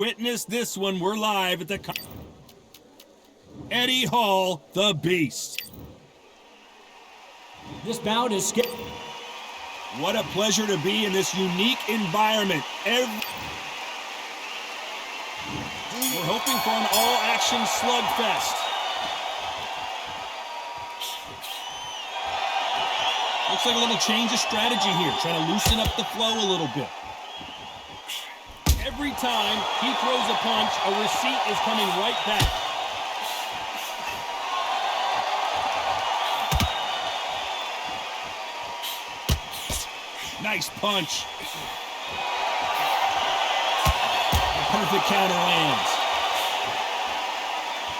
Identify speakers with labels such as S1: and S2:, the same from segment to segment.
S1: Witness this one. We're live at the Eddie Hall, the Beast.
S2: This bout is
S1: What a pleasure to be in this unique environment. We're hoping for an all-action slugfest. Looks like a little change of strategy here, trying to loosen up the flow a little bit. Every time he throws a punch, a receipt is coming right back. Nice punch. A perfect counter lands.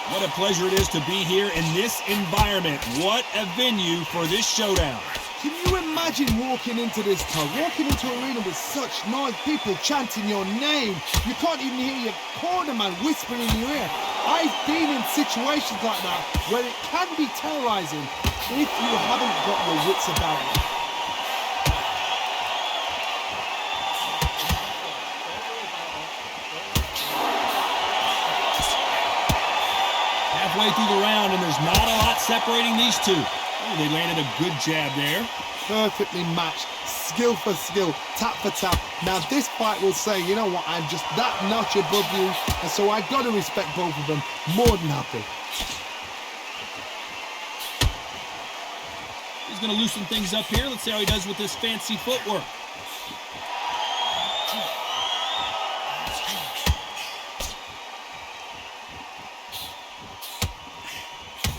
S1: What a pleasure it is to be here in this environment. What a venue for this showdown.
S3: Can you imagine walking into this club, walking into an arena with such noise, people chanting your name? You can't even hear your cornerman whispering in your ear. I've been in situations like that where it can be terrorizing if you haven't got your wits about you.
S1: Halfway through the round, and there's not a lot separating these two. Oh, they landed a good jab there.
S3: Perfectly matched, skill for skill, tap for tap. Now this fight will say, you know what, I'm just that notch above you, and so I've got to respect both of them. More than happy.
S1: He's going to loosen things up here. Let's see how he does with this fancy footwork.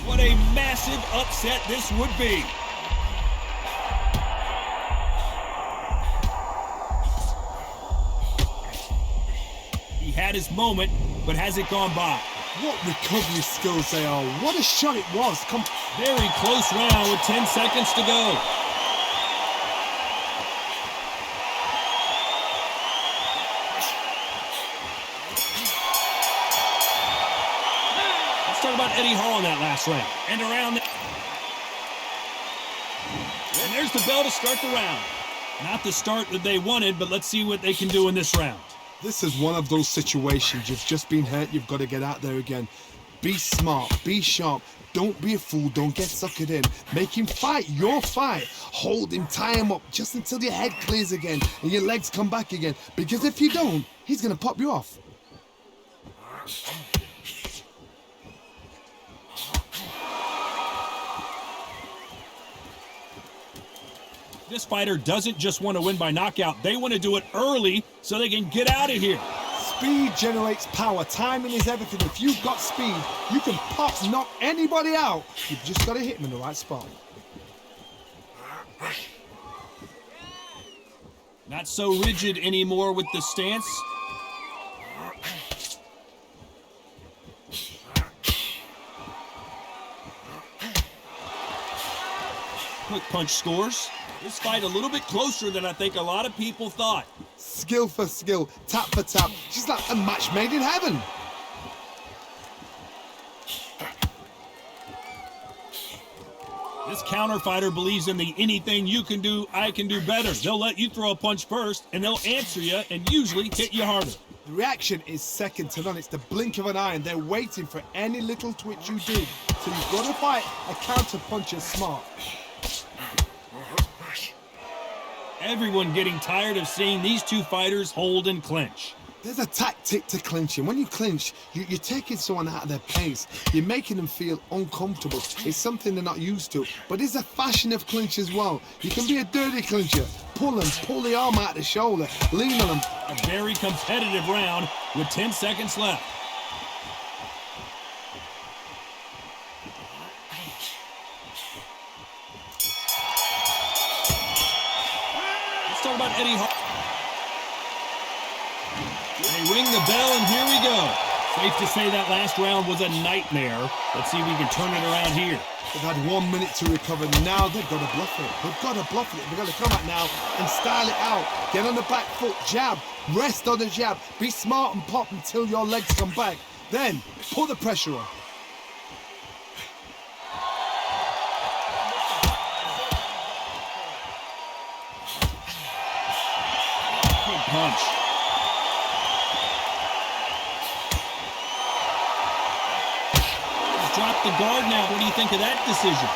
S1: What a massive upset this would be. He had his moment, but has it gone by?
S3: What recovery skills they are. What a shot it was.
S1: Very close round with 10 seconds to go. Talk about Eddie Hall in that last round. And around and there's the bell to start the round. Not the start that they wanted, but let's see what they can do in this round.
S3: This is one of those situations. You've just been hurt. You've got to get out there again. Be smart. Be sharp. Don't be a fool. Don't get suckered in. Make him fight your fight. Hold him. Tie him up just until your head clears again and your legs come back again. Because if you don't, he's going to pop you off.
S1: This fighter doesn't just want to win by knockout. They want to do it early so they can get out of here.
S3: Speed generates power. Timing is everything. If you've got speed, you can knock anybody out. You've just got to hit them in the right spot.
S1: Not so rigid anymore with the stance. Quick punch scores. This fight a little bit closer than I think a lot of people thought.
S3: Skill for skill, tap for tap. She's like a match made in heaven.
S1: This counter fighter believes in the anything you can do, I can do better. They'll let you throw a punch first, and they'll answer you and usually hit you harder.
S3: The reaction is second to none. It's the blink of an eye, and they're waiting for any little twitch you do. So you've got to fight a counter puncher smart.
S1: Everyone getting tired of seeing these two fighters hold and clinch.
S3: There's a tactic to clinching. When you clinch, you're taking someone out of their pace. You're making them feel uncomfortable. It's something they're not used to. But there's a fashion of clinch as well. You can be a dirty clincher. Pull them, pull the arm out the shoulder, lean on them.
S1: A very competitive round with 10 seconds left. Talk about Eddie Hall. They ring the bell, and here we go. Safe to say that last round was a nightmare. Let's see if we can turn it around here.
S3: They've had 1 minute to recover. Now they've got to bluff it. They've got to bluff it. They've got to come out now and style it out. Get on the back foot, jab, rest on the jab. Be smart and pop until your legs come back. Then put the pressure on.
S1: punch. dropped the guard now. What do you think of that decision?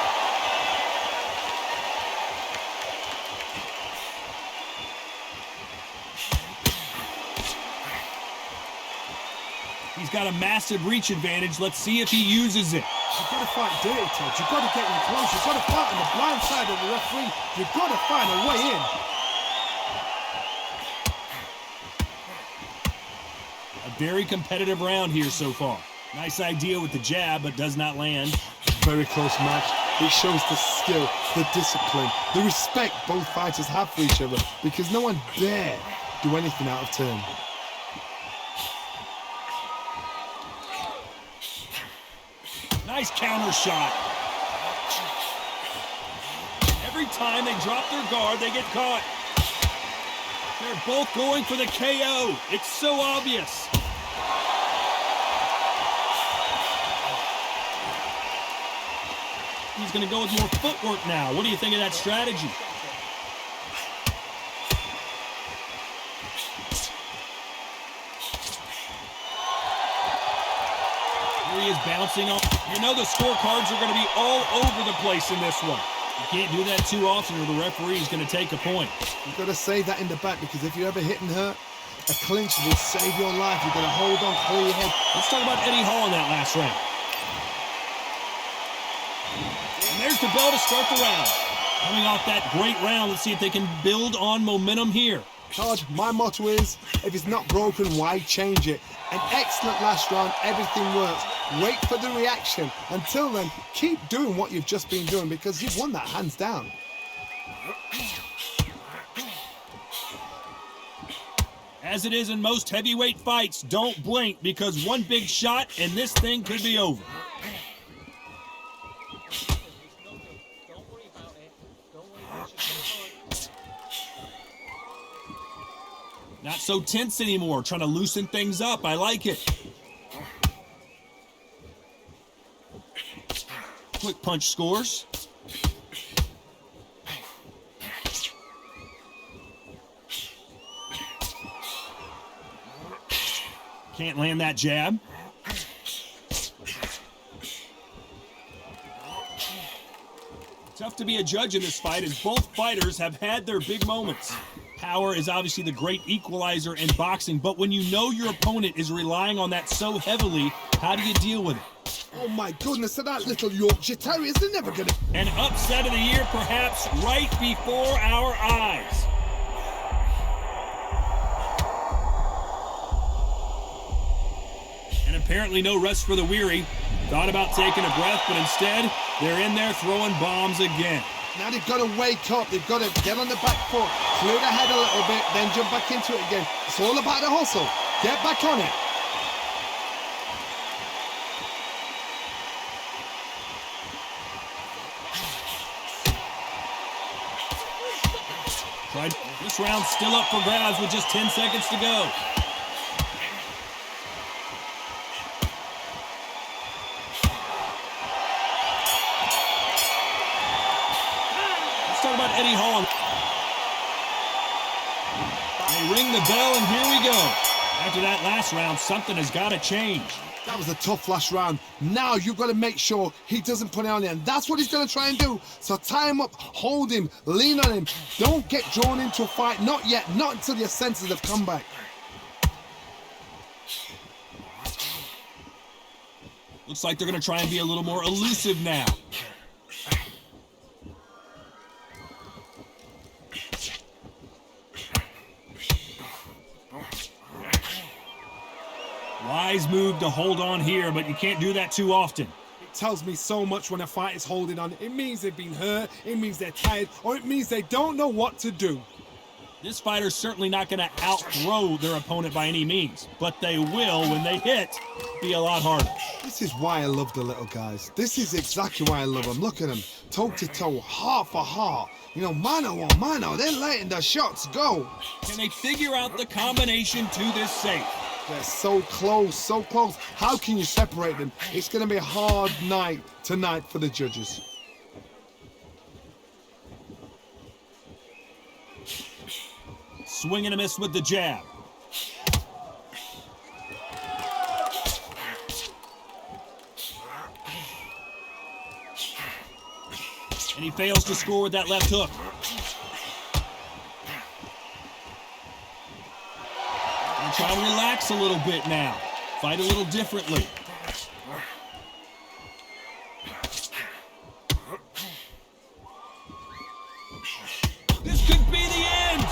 S1: He's got a massive reach advantage. Let's see if he uses it.
S3: You've got to fight dirty, Ted. You've got to get in close. You've got to fight on the blind side of the referee. You've got to find a way in.
S1: A very competitive round here so far. Nice idea with the jab, but does not land.
S3: Very close match. It shows the skill, the discipline, the respect both fighters have for each other, because no one dare do anything out of turn.
S1: Nice counter shot. Every time they drop their guard, they get caught. They're both going for the KO. It's so obvious. He's going to go with more footwork now. What do you think of that strategy? Here he is bouncing off. You know the scorecards are going to be all over the place in this one. You can't do that too often or the referee is going to take a point.
S3: You've got to save that in the back, because if you're ever hit and hurt, a clinch will save your life. You've got to hold on, clear your head.
S1: Let's talk about Eddie Hall in that last round. And there's the bell to start the round. Coming off that great round, let's see if they can build on momentum here.
S3: Todd, my motto is, if it's not broken, why change it? An excellent last round, everything works. Wait for the reaction. Until then, keep doing what you've just been doing, because you've won that hands down.
S1: As it is in most heavyweight fights, don't blink, because one big shot and this thing could be over. Not so tense anymore, trying to loosen things up. I like it. Quick punch scores. Can't land that jab. Tough to be a judge in this fight, as both fighters have had their big moments. Power is obviously the great equalizer in boxing, but when you know your opponent is relying on that so heavily, how do you deal with it?
S3: Oh my goodness, so that little Yorkshire Terriers, they're never gonna...
S1: An upset of the year, perhaps, right before our eyes. And apparently no rest for the weary. Thought about taking a breath, but instead, they're in there throwing bombs again.
S3: Now they've got to wake up, they've got to get on the back foot, clear the head a little bit, then jump back into it again. It's all about the hustle. Get back on it.
S1: This round's still up for grabs with just 10 seconds to go. Let's talk about Eddie Hall. They ring the bell, and here we go. After that last round, something has got to change.
S3: That was a tough last round. Now you've got to make sure he doesn't put it on there, and that's what he's going to try and do. So tie him up, hold him, lean on him. Don't get drawn into a fight. Not yet. Not until your senses have come back.
S1: Looks like they're going to try and be a little more elusive now. Wise move to hold on here, but you can't do that too often.
S3: It tells me so much when a fight is holding on. It means they've been hurt, it means they're tired, or it means they don't know what to do.
S1: This fighter's certainly not going to outthrow their opponent by any means, but they will, when they hit, be a lot harder.
S3: This is why I love the little guys. This is exactly why I love them. Look at them, toe to toe, heart for heart. You know, mano a mano, they're letting the shots go.
S1: Can they figure out the combination to this safe?
S3: They're so close, so close. How can you separate them? It's going to be a hard night tonight for the judges.
S1: Swing and a miss with the jab. And he fails to score with that left hook. And try to relax a little bit now. Fight a little differently. This could be the end.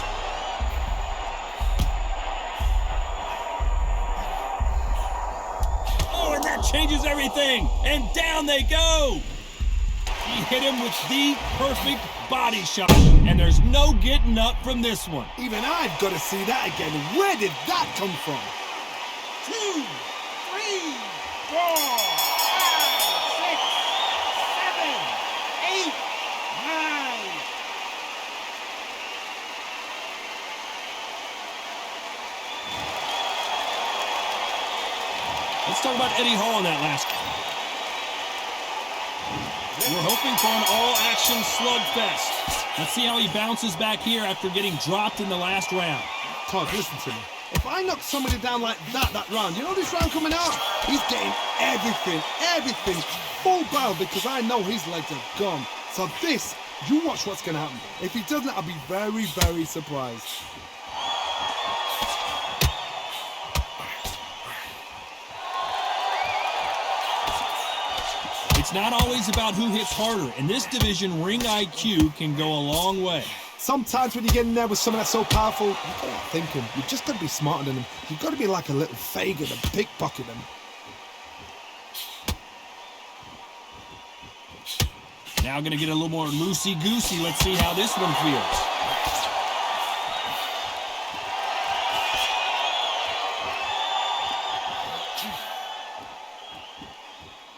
S1: Oh, and that changes everything. And down they go. He hit him with the perfect body shot, and there's no getting up from this one.
S3: Even I've got to see that again. Where did that come from?
S2: 2, 3, 4, 5, 6, 7, 8, 9.
S1: Let's talk about Eddie Hall in that last one. We're hoping for an all-action slugfest. Let's see how he bounces back here after getting dropped in the last round.
S3: Todd, listen to me. If I knock somebody down like that round, you know this round coming out? He's getting everything, full barrel, because I know his legs are gone. So this, you watch what's going to happen. If he doesn't, I'll be very, very surprised.
S1: It's not always about who hits harder. In this division, ring IQ can go a long way.
S3: Sometimes when you get in there with someone that's so powerful, you've got to think him. You've just got to be smarter than him. You've got to be like a little faggot and pickpocket him.
S1: Now going to get a little more loosey-goosey. Let's see how this one feels.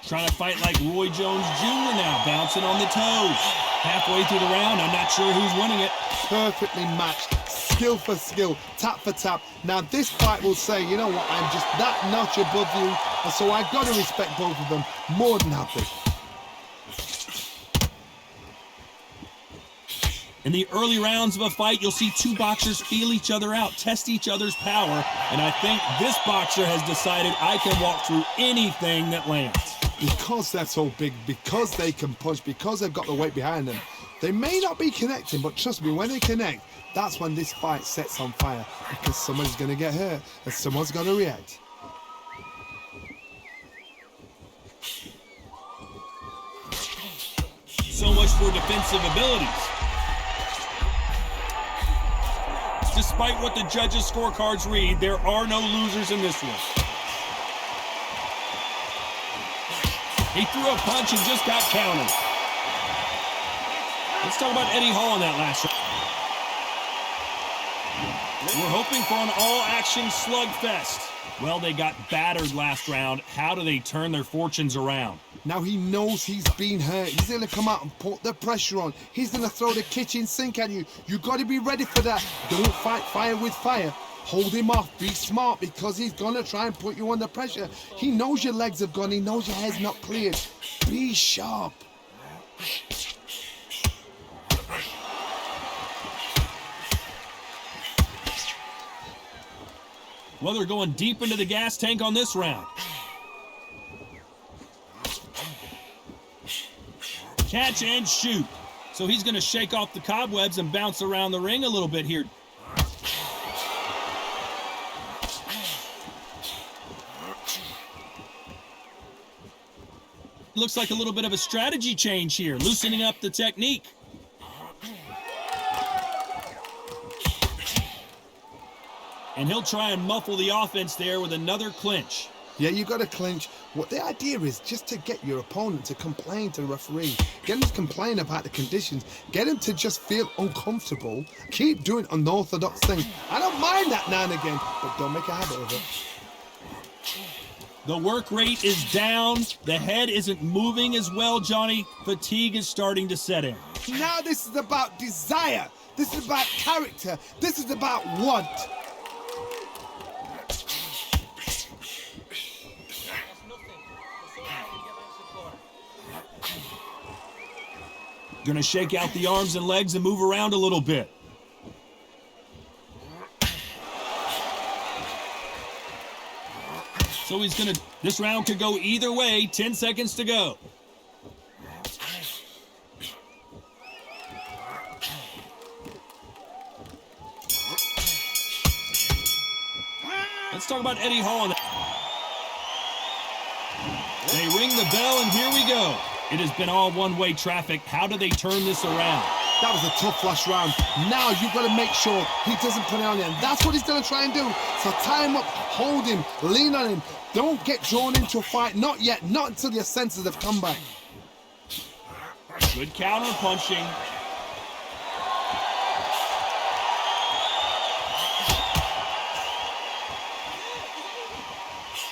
S1: Trying to fight like Roy Jones Jr. now, bouncing on the toes. Halfway through the round, I'm not sure who's winning it.
S3: Perfectly matched, skill for skill, tap for tap. Now this fight will say, you know what, I'm just that notch above you, and so I've got to respect both of them more than happy.
S1: In the early rounds of a fight, you'll see two boxers feel each other out, test each other's power, and I think this boxer has decided I can walk through anything that lands.
S3: Because they're so big, because they can punch, because they've got the weight behind them, they may not be connecting, but trust me, when they connect, that's when this fight sets on fire, because someone's going to get hurt and someone's going to react.
S1: So much for defensive abilities. Despite what the judges' scorecards read, there are no losers in this one. He threw a punch and just got countered. Let's talk about Eddie Hall in that last round. We're hoping for an all-action slugfest. Well, they got battered last round. How do they turn their fortunes around?
S3: Now he knows he's been hurt. He's going to come out and put the pressure on. He's going to throw the kitchen sink at you. You got to be ready for that. Don't fight fire with fire. Hold him off. Be smart, because he's going to try and put you under pressure. He knows your legs have gone. He knows your head's not cleared. Be sharp.
S1: Well, they're going deep into the gas tank on this round. Catch and shoot. So he's going to shake off the cobwebs and bounce around the ring a little bit here. Looks like a little bit of a strategy change here, loosening up the technique. And he'll try and muffle the offense there with another clinch.
S3: Yeah, you got to clinch. What the idea is just to get your opponent to complain to the referee. Get him to complain about the conditions. Get him to just feel uncomfortable. Keep doing unorthodox things. I don't mind that now and again, but don't make a habit of it.
S1: The work rate is down. The head isn't moving as well, Johnny. Fatigue is starting to set in.
S3: Now this is about desire. This is about character. This is about want.
S1: Gonna shake out the arms and legs and move around a little bit. So he's gonna, this round could go either way, 10 seconds to go. about Eddie Hall. They ring the bell, and here we go. It has been all one-way traffic. How do they turn this around?
S3: That was a tough last round. Now you've got to make sure he doesn't put it on you. And that's what he's going to try and do. So tie him up, hold him, lean on him. Don't get drawn into a fight. Not yet. Not until your senses have come back.
S1: Good counter punching.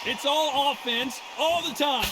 S1: It's all offense all the time.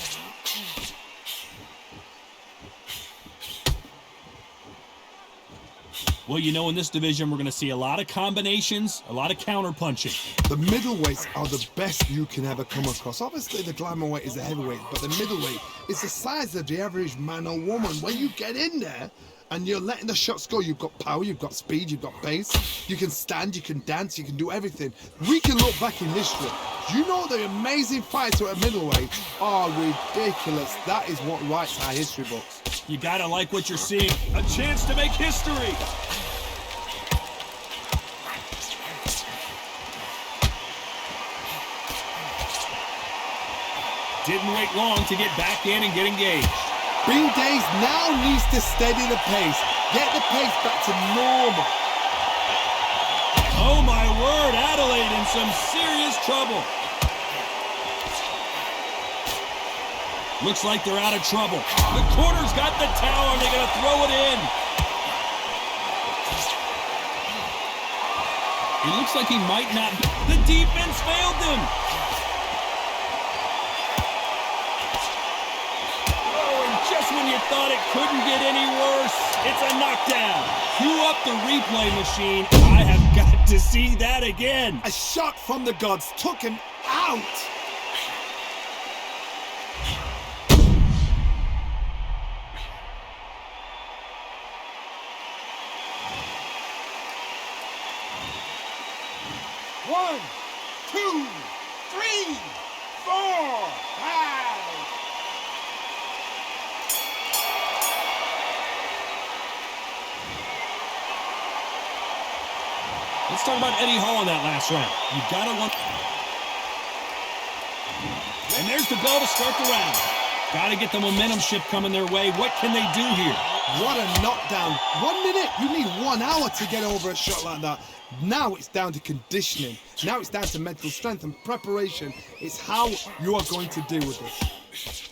S1: Well, you know, in this division, we're going to see a lot of combinations, a lot of counter punching.
S3: The middleweights are the best you can ever come across. Obviously, the glamour weight is the heavyweight, but the middleweight is the size of the average man or woman. When you get in there and you're letting the shots go, you've got power, you've got speed, you've got pace. You can stand, you can dance, you can do everything. We can look back in history. You know the amazing fights at a middleweight are ridiculous. That is what writes our history books.
S1: You gotta like what you're seeing. A chance to make history. Didn't wait long to get back in and get engaged.
S3: Bean Days now needs to steady the pace. Get the pace back to normal.
S1: Oh my word, Adelaide in some serious trouble. Looks like they're out of trouble. The corner's got the towel and they're gonna throw it in. It looks like he might not. The defense failed them. When you thought it couldn't get any worse, it's a knockdown. Cue up the replay machine. I have got to see that again.
S3: A shot from the gods took him out.
S2: One, two, three, four, five.
S1: Let's talk about Eddie Hall in that last round. You gotta want. And there's the bell to start the round. Gotta get the momentum shift coming their way. What can they do here?
S3: What a knockdown. 1 minute, you need 1 hour to get over a shot like that. Now it's down to conditioning. Now it's down to mental strength and preparation. It's how you are going to deal with this.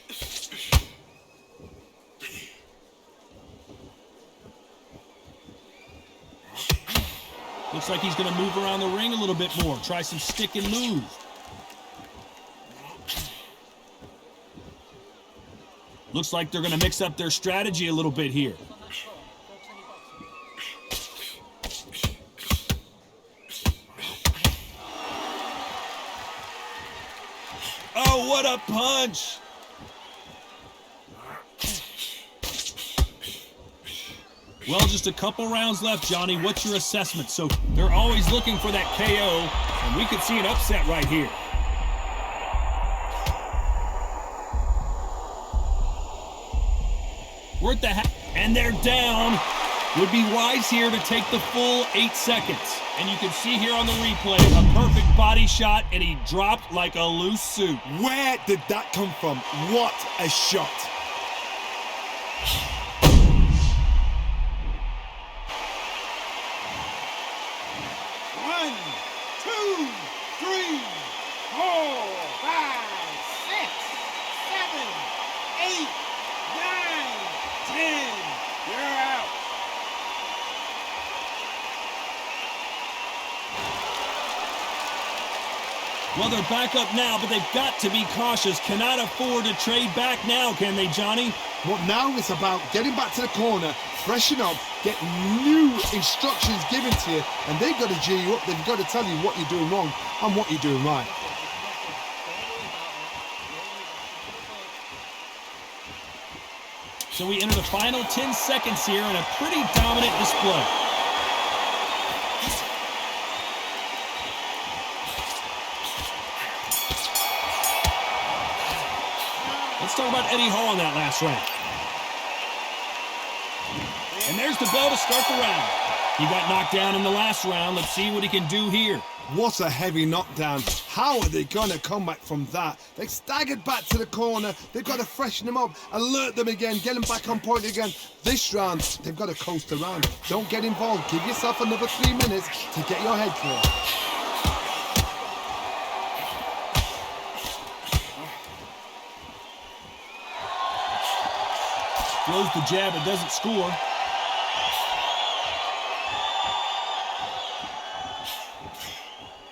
S1: Looks like he's going to move around the ring a little bit more. Try some stick and move. Looks like they're going to mix up their strategy a little bit here. Oh, what a punch! Well, just a couple rounds left, Johnny. What's your assessment? So they're always looking for that KO, and we could see an upset right here. We're at the and they're down. Would be wise here to take the full 8 seconds. And you can see here on the replay, a perfect body shot, and he dropped like a loose suit.
S3: Where did that come from? What a shot.
S2: One, two, three, four, five, six, seven, eight, 9, 10. You're out.
S1: Well, they're back up now, but they've got to be cautious. Cannot afford to trade back now, can they, Johnny?
S3: But now it's about getting back to the corner, freshen up, get new instructions given to you, and they've got to G you up. They've got to tell you what you're doing wrong and what you're doing right.
S1: So we enter the final 10 seconds here in a pretty dominant display. Let's talk about Eddie Hall in that last round. And there's the bell to start the round. He got knocked down in the last round. Let's see what he can do here.
S3: What a heavy knockdown. How are they going to come back from that? They staggered back to the corner. They've got to freshen them up, alert them again, get them back on point again. This round, they've got to coast around. Don't get involved. Give yourself another 3 minutes to get your head clear.
S1: Throws the jab, it doesn't score.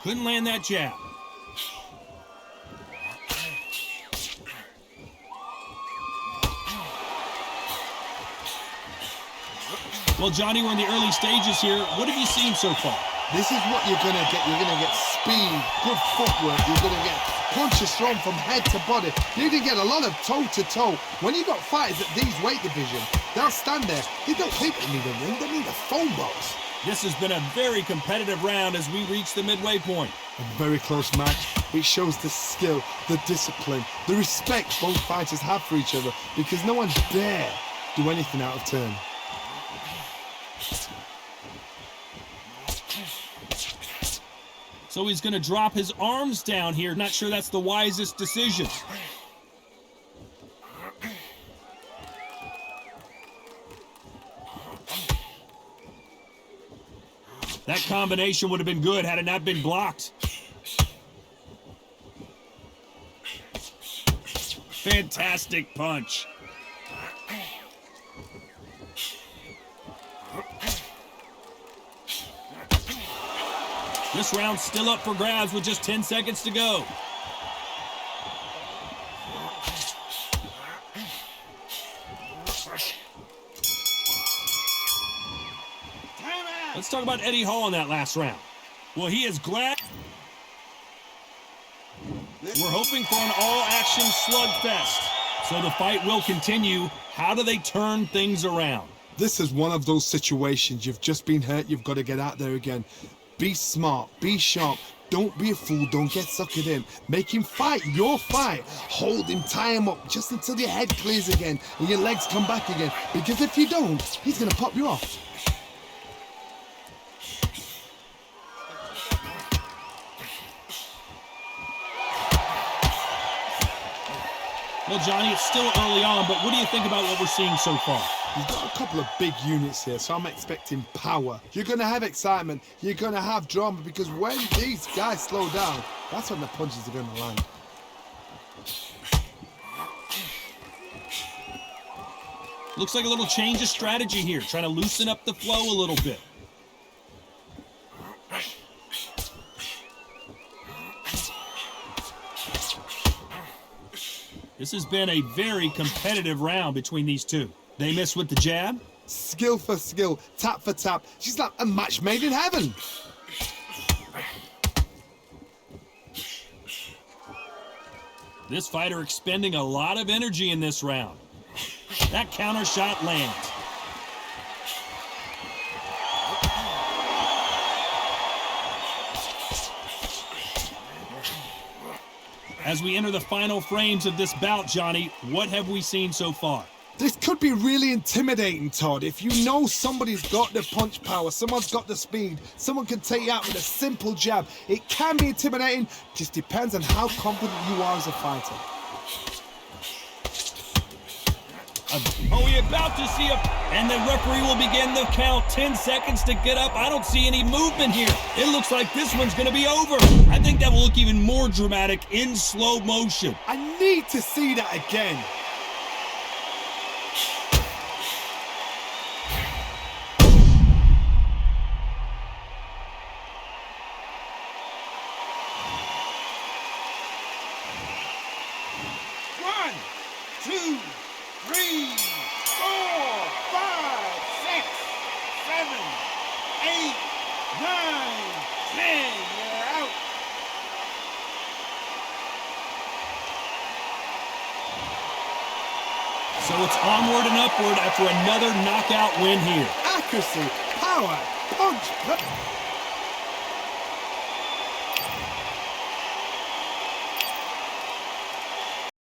S1: Couldn't land that jab. Well, Johnny, we're in the early stages here. What have you seen so far?
S3: This is what you're going to get. You're going to get speed, good footwork. You're going to get punches thrown from head to body. You're going to get a lot of toe-to-toe. When you've got fighters at these weight division, they'll stand there. They don't think they need a ring. They need a phone box.
S1: This has been a very competitive round as we reach the midway point.
S3: A very close match. It shows the skill, the discipline, the respect both fighters have for each other because no one dare do anything out of turn.
S1: So he's going to drop his arms down here. Not sure that's the wisest decision. That combination would have been good had it not been blocked. Fantastic punch. This round's still up for grabs with just 10 seconds to go. Let's talk about Eddie Hall in that last round. Well, he is glad. We're hoping for an all-action slugfest. So the fight will continue. How do they turn things around?
S3: This is one of those situations. You've just been hurt. You've got to get out there again. Be smart. Be sharp. Don't be a fool. Don't get suckered in. Make him fight your fight. Hold him. Tie him up just until your head clears again and your legs come back again. Because if you don't, he's going to pop you off.
S1: Well, Johnny, it's still early on, but what do you think about what we're seeing so far?
S3: He's got a couple of big units here, so I'm expecting power. You're going to have excitement. You're going to have drama, because when these guys slow down, that's when the punches are going to land.
S1: Looks like a little change of strategy here, trying to loosen up the flow a little bit. This has been a very competitive round between these two. They miss with the jab.
S3: Skill for skill, tap for tap. She's like a match made in heaven.
S1: This fighter expending a lot of energy in this round. That counter shot lands. As we enter the final frames of this bout, Johnny, what have we seen so far?
S3: This could be really intimidating, Todd. If you know somebody's got the punch power, someone's got the speed, someone can take you out with a simple jab, it can be intimidating. Just depends on how confident you are as a fighter.
S1: Are we about to see and the referee will begin the count. 10 seconds to get up. I don't see any movement here. It looks like this one's going to be over. I think that will look even more dramatic in slow motion.
S3: I need to see that again.
S2: One, two, 3, 4, 5, 6, 7, 8, 9, 10. You're out.
S1: So it's onward and upward after another knockout win here.
S3: Accuracy, power, punch.